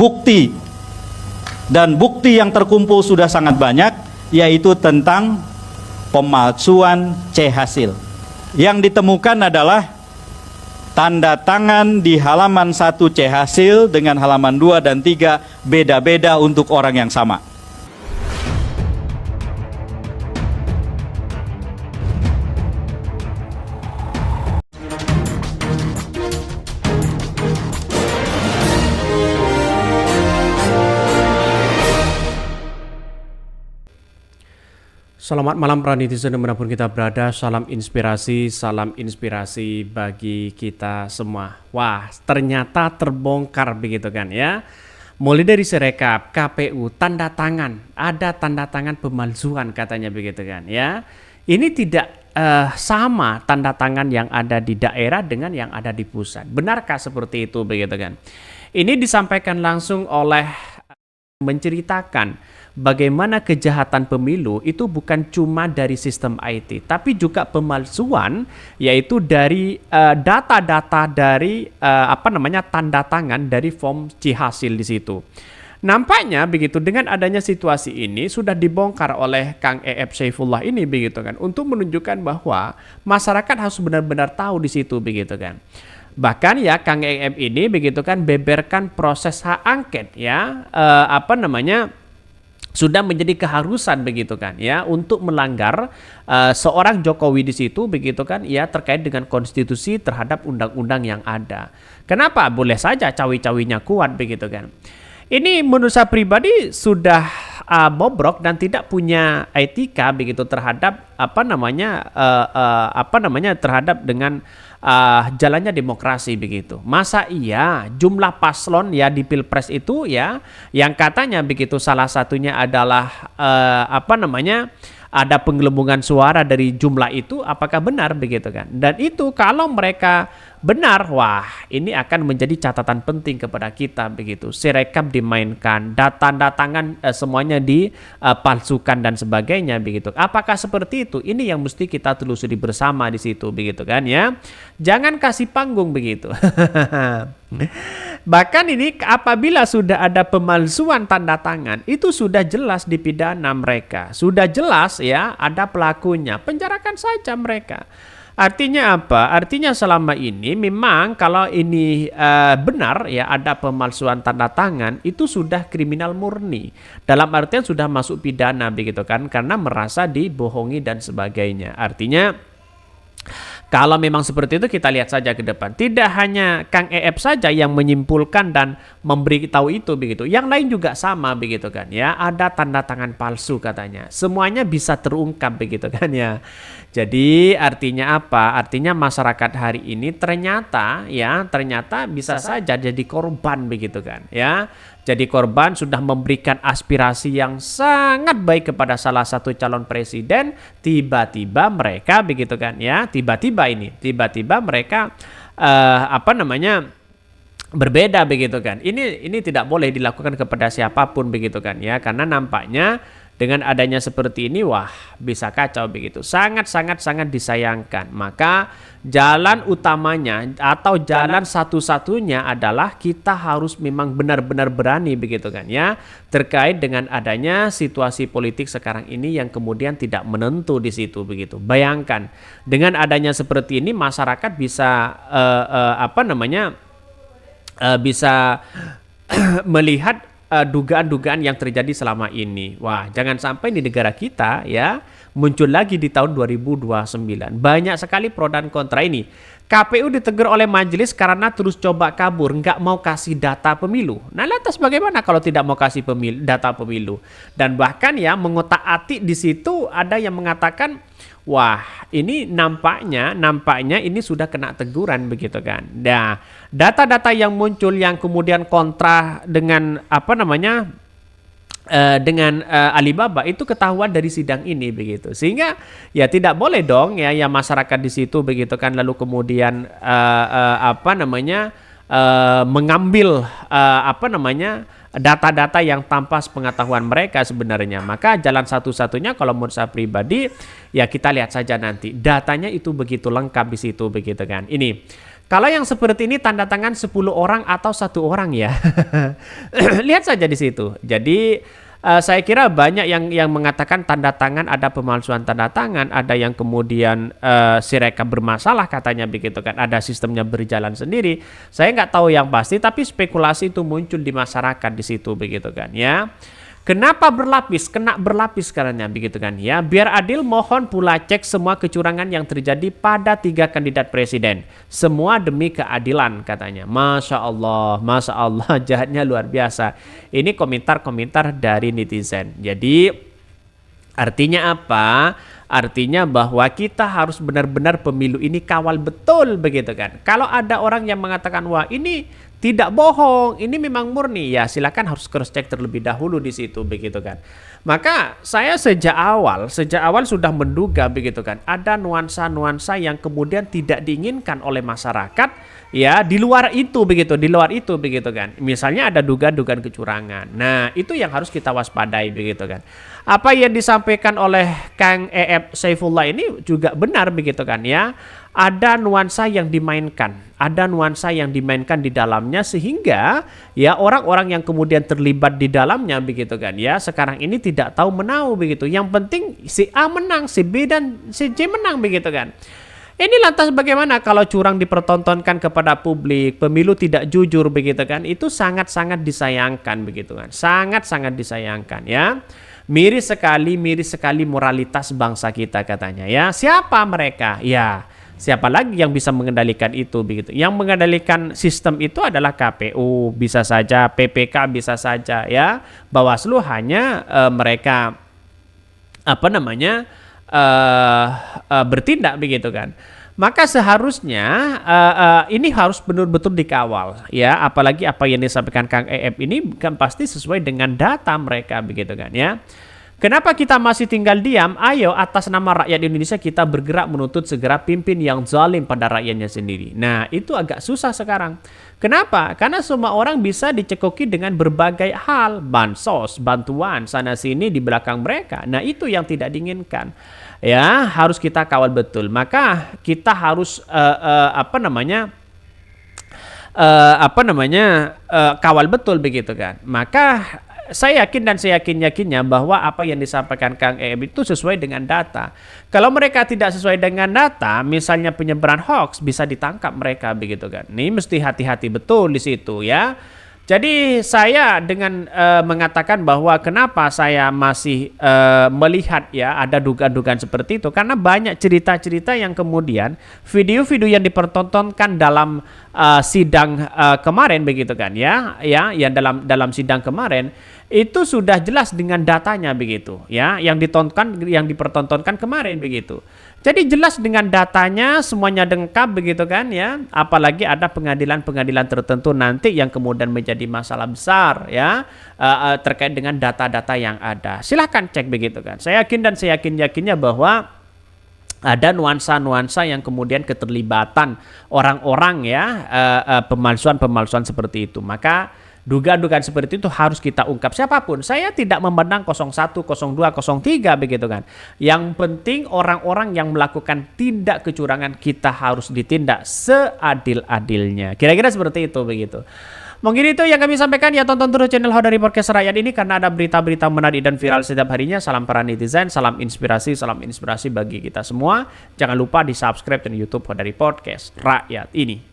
bukti, dan bukti yang terkumpul sudah sangat banyak, yaitu tentang pemalsuan C hasil. Yang ditemukan adalah tanda tangan di halaman 1 C hasil dengan halaman 2 dan 3 beda-beda untuk orang yang sama. Selamat malam para netizen dimanapun kita berada, salam inspirasi bagi kita semua. Wah, ternyata terbongkar begitu kan ya. Mulai dari Sirekap, KPU, tanda tangan, ada tanda tangan pemalsuan katanya begitu kan ya. Ini tidak sama tanda tangan yang ada di daerah dengan yang ada di pusat. Benarkah seperti itu begitu kan? Ini disampaikan langsung oleh menceritakan bagaimana kejahatan pemilu itu bukan cuma dari sistem IT, tapi juga pemalsuan, yaitu dari data-data dari tanda tangan dari form C hasil di situ. Nampaknya begitu dengan adanya situasi ini sudah dibongkar oleh Kang E.F. Saifullah ini begitu kan, untuk menunjukkan bahwa masyarakat harus benar-benar tahu di situ begitu kan. Bahkan ya Kang E.F. ini begitu kan beberkan proses hak angket ya sudah menjadi keharusan begitu kan ya untuk melanggar seorang Jokowi di situ begitu kan ya terkait dengan konstitusi terhadap undang-undang yang ada. Kenapa? Boleh saja cawi-cawinya kuat begitu kan. Ini menurut saya pribadi sudah bobrok dan tidak punya etika begitu terhadap terhadap dengan jalannya demokrasi begitu. Masa iya jumlah paslon ya di Pilpres itu ya yang katanya begitu salah satunya adalah ada penggelembungan suara dari jumlah itu, apakah benar begitu kan? Dan itu kalau mereka benar, wah ini akan menjadi catatan penting kepada kita begitu. Sirekap dimainkan, data tangan semuanya dipalsukan dan sebagainya begitu. Apakah seperti itu? Ini yang mesti kita telusuri bersama di situ begitu kan ya. Jangan kasih panggung begitu. Bahkan ini apabila sudah ada pemalsuan tanda tangan, itu sudah jelas dipidana mereka. Sudah jelas ya ada pelakunya, penjarakan saja mereka. Artinya apa? Artinya selama ini memang kalau ini benar ya ada pemalsuan tanda tangan, itu sudah kriminal murni. Dalam artian sudah masuk pidana begitu kan, karena merasa dibohongi dan sebagainya. Artinya kalau memang seperti itu kita lihat saja ke depan. Tidak hanya Kang E.F. saja yang menyimpulkan dan memberitahu itu begitu. Yang lain juga sama begitu kan ya. Ada tanda tangan palsu katanya. Semuanya bisa terungkap begitu kan ya. Jadi artinya apa? Artinya masyarakat hari ini ternyata bisa saja jadi korban begitu kan ya. Jadi korban sudah memberikan aspirasi yang sangat baik kepada salah satu calon presiden, tiba-tiba mereka begitu kan ya, tiba-tiba mereka berbeda begitu kan. Ini tidak boleh dilakukan kepada siapapun begitu kan ya, karena nampaknya dengan adanya seperti ini, wah bisa kacau begitu. Sangat disayangkan. Maka jalan utamanya atau jalan satu-satunya adalah kita harus memang benar-benar berani begitu kan ya. Terkait dengan adanya situasi politik sekarang ini yang kemudian tidak menentu di situ begitu. Bayangkan dengan adanya seperti ini masyarakat bisa bisa melihat dugaan-dugaan yang terjadi selama ini. Wah, jangan sampai di negara kita ya muncul lagi di tahun 2029. Banyak sekali pro dan kontra ini. KPU ditegur oleh majelis karena terus coba kabur, nggak mau kasih data pemilu. Nah, lantas bagaimana kalau tidak mau kasih data pemilu? Dan bahkan ya mengotak-atik di situ ada yang mengatakan, wah ini nampaknya ini sudah kena teguran begitu kan. Nah, data-data yang muncul yang kemudian kontra dengan dengan Alibaba itu ketahuan dari sidang ini begitu, sehingga ya tidak boleh dong ya masyarakat di situ begitu kan lalu kemudian mengambil data-data yang tanpa pengetahuan mereka sebenarnya. Maka jalan satu-satunya kalau menurut saya pribadi ya kita lihat saja nanti datanya itu begitu lengkap di situ begitu kan. Ini Kalau yang seperti ini tanda tangan 10 orang atau 1 orang ya. Lihat saja di situ. Jadi saya kira banyak yang mengatakan tanda tangan ada pemalsuan tanda tangan, ada yang kemudian Sirekap bermasalah katanya begitu kan, ada sistemnya berjalan sendiri. Saya nggak tahu yang pasti, tapi spekulasi itu muncul di masyarakat di situ begitu kan ya. Kenapa berlapis? Kena berlapis karena begitu kan ya. Biar adil mohon pula cek semua kecurangan yang terjadi pada 3 kandidat presiden. Semua demi keadilan katanya. Masya Allah jahatnya luar biasa. Ini komentar-komentar dari netizen. Jadi artinya apa? Artinya bahwa kita harus benar-benar pemilu ini kawal betul begitu kan. Kalau ada orang yang mengatakan wah ini tidak bohong, ini memang murni, ya silakan harus cross check terlebih dahulu di situ begitu kan. Maka saya sejak awal sudah menduga begitu kan, ada nuansa-nuansa yang kemudian tidak diinginkan oleh masyarakat ya di luar itu begitu kan. Misalnya ada dugaan-dugaan kecurangan. Nah, itu yang harus kita waspadai begitu kan. Apa yang disampaikan oleh Kang E.F. Saifullah ini juga benar begitu kan ya. Ada nuansa yang dimainkan, di dalamnya sehingga ya orang-orang yang kemudian terlibat di dalamnya begitu kan ya sekarang ini tidak tahu menau begitu. Yang penting si A menang, si B dan si C menang begitu kan. Ini lantas bagaimana kalau curang dipertontonkan kepada publik, pemilu tidak jujur begitu kan? Itu sangat-sangat disayangkan begitu kan. Sangat-sangat disayangkan ya. Miris sekali moralitas bangsa kita katanya ya. Siapa mereka? Ya, siapa lagi yang bisa mengendalikan itu begitu? Yang mengendalikan sistem itu adalah KPU, bisa saja PPK, bisa saja ya. Bawaslu hanya mereka bertindak begitu kan. Maka seharusnya ini harus betul-betul dikawal ya, apalagi apa yang disampaikan Kang E.F. ini kan pasti sesuai dengan data mereka begitu kan ya. Kenapa kita masih tinggal diam? Ayo atas nama rakyat Indonesia kita bergerak menuntut segera pimpin yang zalim pada rakyatnya sendiri. Nah, itu agak susah sekarang. Kenapa? Karena semua orang bisa dicekoki dengan berbagai hal, bansos, bantuan sana sini di belakang mereka. Nah, itu yang tidak diinginkan. Ya, harus kita kawal betul. Maka kita harus kawal betul begitu kan. Maka saya yakin dan saya yakinnya bahwa apa yang disampaikan Kang E.F. itu sesuai dengan data. Kalau mereka tidak sesuai dengan data, misalnya penyebaran hoax, bisa ditangkap mereka begitu kan. Ini mesti hati-hati betul di situ ya. Jadi saya dengan mengatakan bahwa kenapa saya masih melihat ya ada dugaan-dugaan seperti itu, karena banyak cerita-cerita yang kemudian video-video yang dipertontonkan dalam sidang kemarin begitu kan ya yang dalam sidang kemarin itu sudah jelas dengan datanya begitu ya, yang dipertontonkan kemarin begitu. Jadi jelas dengan datanya, semuanya lengkap begitu kan ya. Apalagi ada pengadilan-pengadilan tertentu nanti yang kemudian menjadi masalah besar ya terkait dengan data-data yang ada. Silahkan cek begitu kan. Saya yakin dan saya yakinnya bahwa ada nuansa-nuansa yang kemudian keterlibatan orang-orang ya pemalsuan seperti itu. Maka dugaan-dugaan seperti itu harus kita ungkap siapapun. Saya tidak memandang 01, 02, 03 begitu kan. Yang penting orang-orang yang melakukan tindak kecurangan kita harus ditindak seadil-adilnya. Kira-kira seperti itu begitu. Mungkin itu yang kami sampaikan ya, tonton terus channel Hodari Podcast Rakyat ini karena ada berita-berita menarik dan viral setiap harinya. Salam para netizen, salam inspirasi bagi kita semua. Jangan lupa di subscribe channel YouTube Hodari Podcast Rakyat ini.